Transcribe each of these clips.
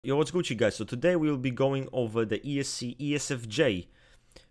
Yo, what's Gucci guys? So today we will be going over the ESE ESFJ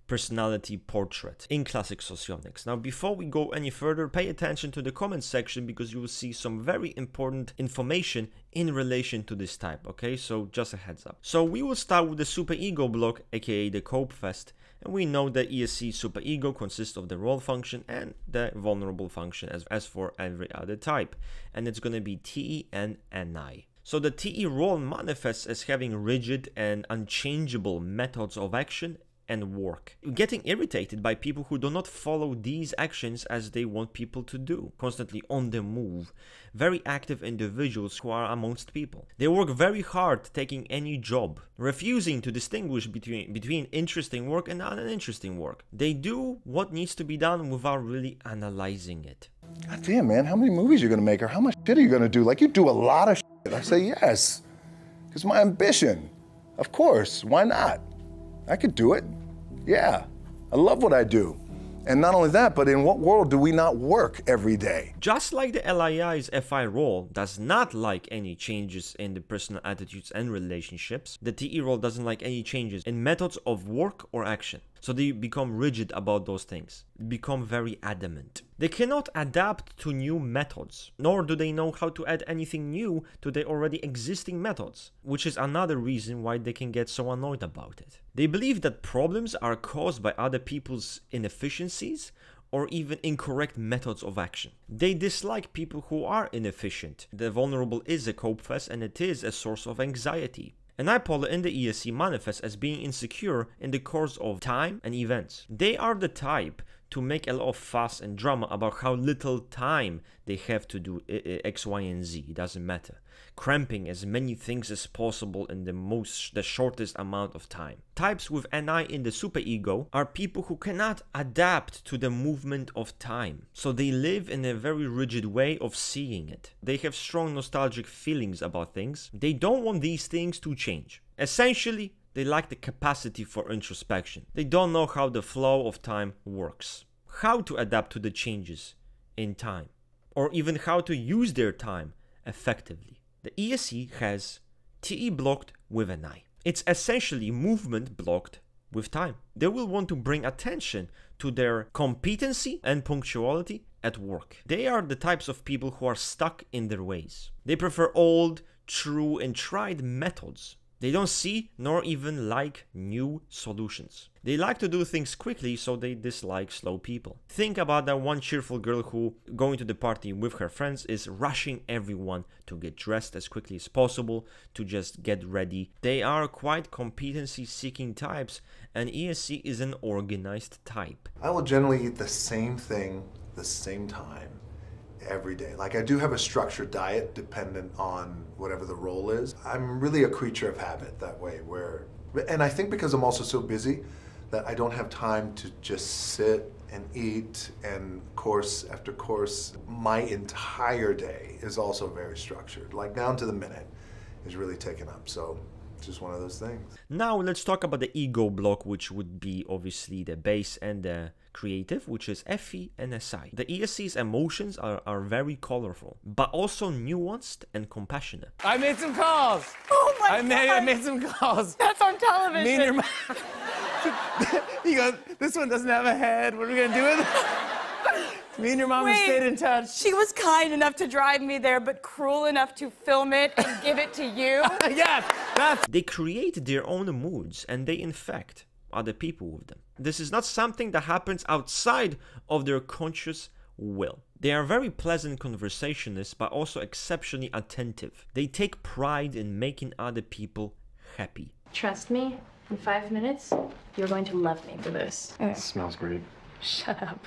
personality portrait in classic socionics. Now before we go any further, pay attention to the comment section because you will see some very important information in relation to this type, okay? So just a heads up. So we will start with the superego block, aka the cope fest, and we know that ESE superego consists of the role function and the vulnerable function as for every other type, and it's going to be TE and Ni. So the TE role manifests as having rigid and unchangeable methods of action and work, getting irritated by people who do not follow these actions as they want people to do, constantly on the move, very active individuals who are amongst people. They work very hard taking any job, refusing to distinguish between interesting work and uninteresting work. They do what needs to be done without really analyzing it. God damn, man, how many movies are you gonna make or how much shit are you gonna do? Like, you do a lot of shit. I say yes, it's my ambition. Of course, why not? I could do it. Yeah, I love what I do. And not only that, but in what world do we not work every day? Just like the LII's FI role does not like any changes in the personal attitudes and relationships, the TE role doesn't like any changes in methods of work or action. So they become rigid about those things, become very adamant. They cannot adapt to new methods, nor do they know how to add anything new to their already existing methods, which is another reason why they can get so annoyed about it. They believe that problems are caused by other people's inefficiencies or even incorrect methods of action. They dislike people who are inefficient. The vulnerable is a cope fest and it is a source of anxiety. An bipolar in the ESE manifests as being insecure in the course of time and events. They are the type to make a lot of fuss and drama about how little time they have to do X, Y, and Z. It doesn't matter. Cramping as many things as possible in the shortest amount of time. Types with Ni in the superego are people who cannot adapt to the movement of time. So they live in a very rigid way of seeing it. They have strong nostalgic feelings about things. They don't want these things to change. Essentially, they lack the capacity for introspection. They don't know how the flow of time works, how to adapt to the changes in time, or even how to use their time effectively. The ESE has TE blocked with an I. It's essentially movement blocked with time. They will want to bring attention to their competency and punctuality at work. They are the types of people who are stuck in their ways. They prefer old, true, and tried methods. They don't see nor even like new solutions. They like to do things quickly, so they dislike slow people. Think about that one cheerful girl who, going to the party with her friends, is rushing everyone to get dressed as quickly as possible, to just get ready. They are quite competency-seeking types, and ESE is an organized type. I will generally eat the same thing, the same time, every day. Like, I do have a structured diet dependent on whatever the role is. I'm really a creature of habit that way, and I think because I'm also so busy that I don't have time to just sit and eat and course after course. My entire day is also very structured, like down to the minute is really taken up. So it's just one of those things. Now let's talk about the ego block, which would be obviously the base and the creative, which is FE and SI. The ESE's emotions are very colorful, but also nuanced and compassionate. I made some calls. Oh my God. I made some calls. That's on television. Me and your mom. He goes, this one doesn't have a head. What are we gonna do with it? Me and your mom have stayed in touch. She was kind enough to drive me there, but cruel enough to film it and give it to you. Yes, that's... They create their own moods and they infect other people with them. This is not something that happens outside of their conscious will. They are very pleasant conversationalists, but also exceptionally attentive. They take pride in making other people happy. Trust me, in 5 minutes, you're going to love me for this. It smells great. Shut up.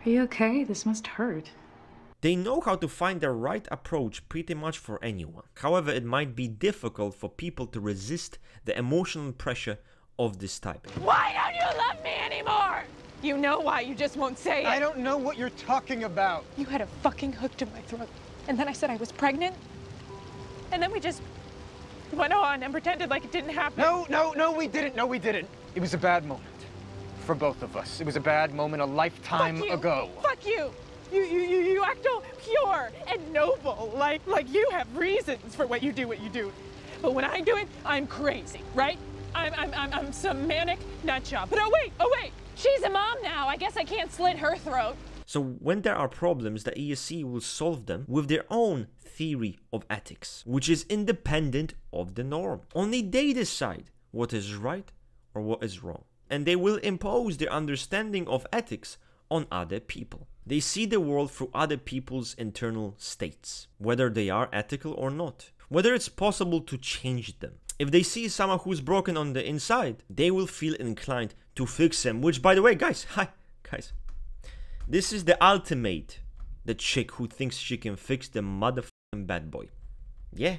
Are you okay? This must hurt. They know how to find the right approach pretty much for anyone. However, it might be difficult for people to resist the emotional pressure of this type. Why don't you love me anymore? You know why, you just won't say it. I don't know what you're talking about. You had a fucking hook to my throat. And then I said I was pregnant. And then we just went on and pretended like it didn't happen. No, we didn't. No, we didn't. It was a bad moment for both of us. It was a bad moment a lifetime ago. Fuck you. You act all pure and noble, like you have reasons for what you do. But when I do it, I'm crazy, right? I'm some manic nut job. But oh wait, she's a mom now. I guess I can't slit her throat. So when there are problems, the ESE will solve them with their own theory of ethics, which is independent of the norm. Only they decide what is right or what is wrong. And they will impose their understanding of ethics on other people. They see the world through other people's internal states, whether they are ethical or not, whether it's possible to change them. If they see someone who's broken on the inside, they will feel inclined to fix them, which, by the way, guys, this is the ultimate, the chick who thinks she can fix the motherfucking bad boy. Yeah.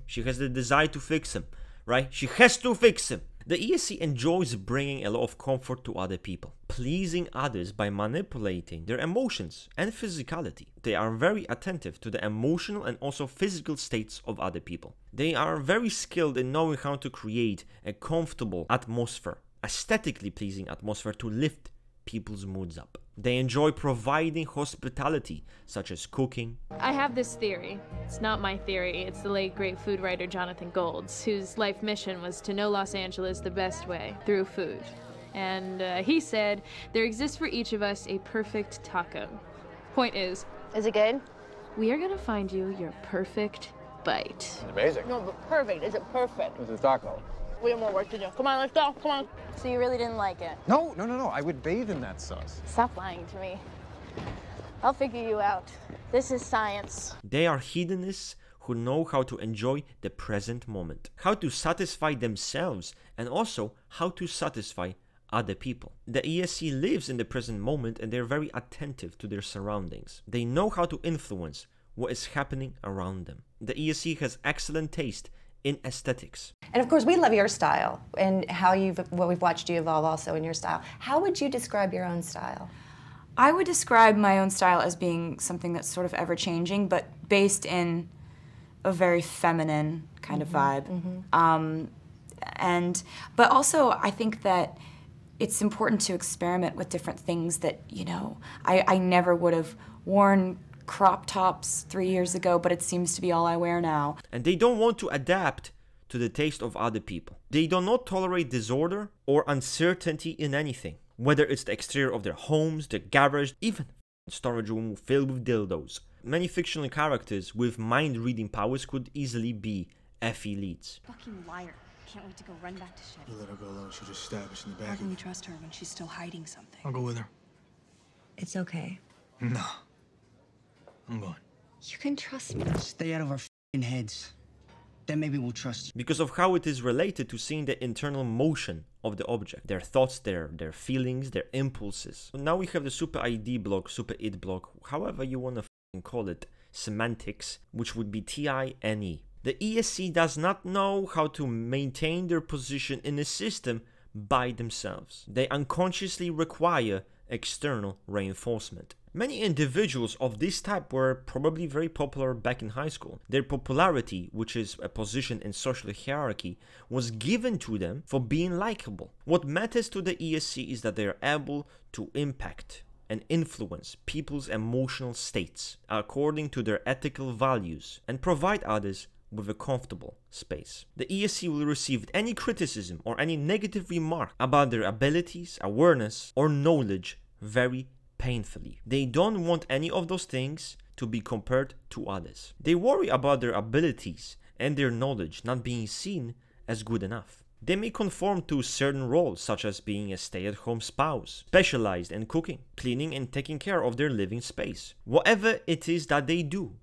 She has the desire to fix him, right? She has to fix him. The ESE enjoys bringing a lot of comfort to other people, pleasing others by manipulating their emotions and physicality. They are very attentive to the emotional and also physical states of other people. They are very skilled in knowing how to create a comfortable atmosphere, aesthetically pleasing atmosphere to lift people's moods up. They enjoy providing hospitality, such as cooking. I have this theory. It's not my theory. It's the late great food writer Jonathan Gold's, whose life mission was to know Los Angeles the best way, through food. And he said, there exists for each of us a perfect taco. Point is it good? we are gonna find you your perfect bite. It's amazing. No, but perfect. Is it perfect? It's a taco. We have more work to do. Come on, let's go. Come on. So you really didn't like it? No. I would bathe in that sauce. Stop lying to me. I'll figure you out. This is science. They are hedonists who know how to enjoy the present moment, how to satisfy themselves, and also how to satisfy other people. The ESE lives in the present moment and they're very attentive to their surroundings. They know how to influence what is happening around them. The ESE has excellent taste in aesthetics. And of course, we love your style and how we've watched you evolve also in your style. How would you describe your own style? I would describe my own style as being something that's sort of ever-changing, but based in a very feminine kind of vibe. But also, I think that it's important to experiment with different things that, you know, I never would have worn crop tops 3 years ago, but it seems to be all I wear now. And they don't want to adapt to the taste of other people. They do not tolerate disorder or uncertainty in anything, whether it's the exterior of their homes, their garage, even storage room filled with dildos. Many fictional characters with mind-reading powers could easily be FE leads. Fucking liar. Can't wait to go run back to shit. You let her go alone, she'll just stab us in the back. How can we trust her when she's still hiding something? I'll go with her. It's okay. No. I'm going. You can trust me. Stay out of our f***ing heads. Then maybe we'll trust you. Because of how it is related to seeing the internal motion of the object, their thoughts, their feelings, their impulses. So now we have the super ID block, super id block, however you want to call it, semantics, which would be TiNe. The ESE does not know how to maintain their position in a system by themselves. They unconsciously require external reinforcement. Many individuals of this type were probably very popular back in high school. Their popularity, which is a position in social hierarchy, was given to them for being likable. What matters to the ESE is that they are able to impact and influence people's emotional states according to their ethical values and provide others with a comfortable space. The ESE will receive any criticism or any negative remark about their abilities, awareness, or knowledge very painfully. They don't want any of those things to be compared to others. They worry about their abilities and their knowledge not being seen as good enough. They may conform to certain roles, such as being a stay-at-home spouse, specialized in cooking, cleaning, and taking care of their living space. Whatever it is that they do,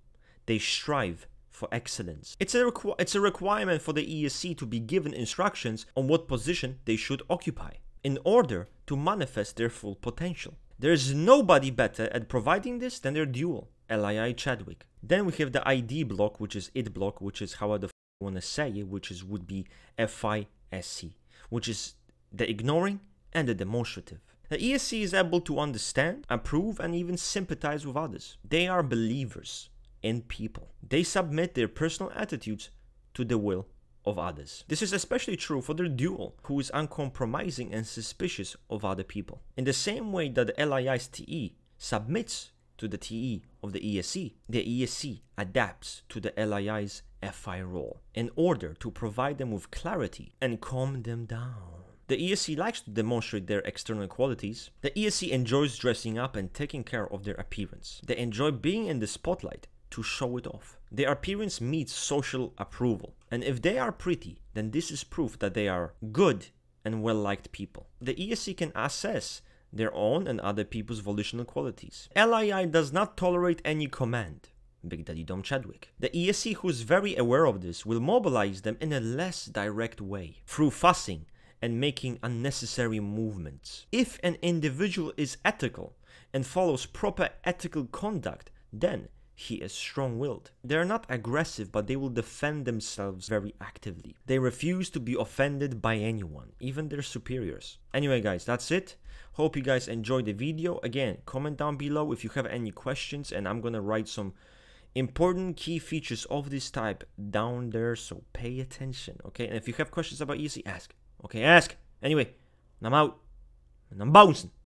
they strive for excellence. It's a requirement for the ESE to be given instructions on what position they should occupy in order to manifest their full potential. There is nobody better at providing this than their dual, L.I.I. Chadwick. Then we have the ID block, which is id block, which is how I want to say it, which would be FiSe, which is the ignoring and the demonstrative. The ESE is able to understand, approve, and even sympathize with others. They are believers in people. They submit their personal attitudes to the will of others. This is especially true for their dual, who is uncompromising and suspicious of other people. In the same way that the LII's TE submits to the TE of the ESE, the ESE adapts to the LII's FI role in order to provide them with clarity and calm them down. The ESE likes to demonstrate their external qualities. The ESE enjoys dressing up and taking care of their appearance. They enjoy being in the spotlight to show it off. Their appearance meets social approval. And if they are pretty, then this is proof that they are good and well-liked people. The ESE can assess their own and other people's volitional qualities. LII does not tolerate any command. Big Daddy Dom Chadwick. The ESE, who is very aware of this, will mobilize them in a less direct way, through fussing and making unnecessary movements. If an individual is ethical and follows proper ethical conduct, then he is strong-willed. They are not aggressive, but they will defend themselves very actively. They refuse to be offended by anyone, even their superiors. Anyway guys, that's it. Hope you guys enjoyed the video. Again, comment down below if you have any questions, and I'm gonna write some important key features of this type down there, so pay attention, okay? And if you have questions about ESE, ask. Okay, ask. Anyway, I'm out, and I'm bouncing.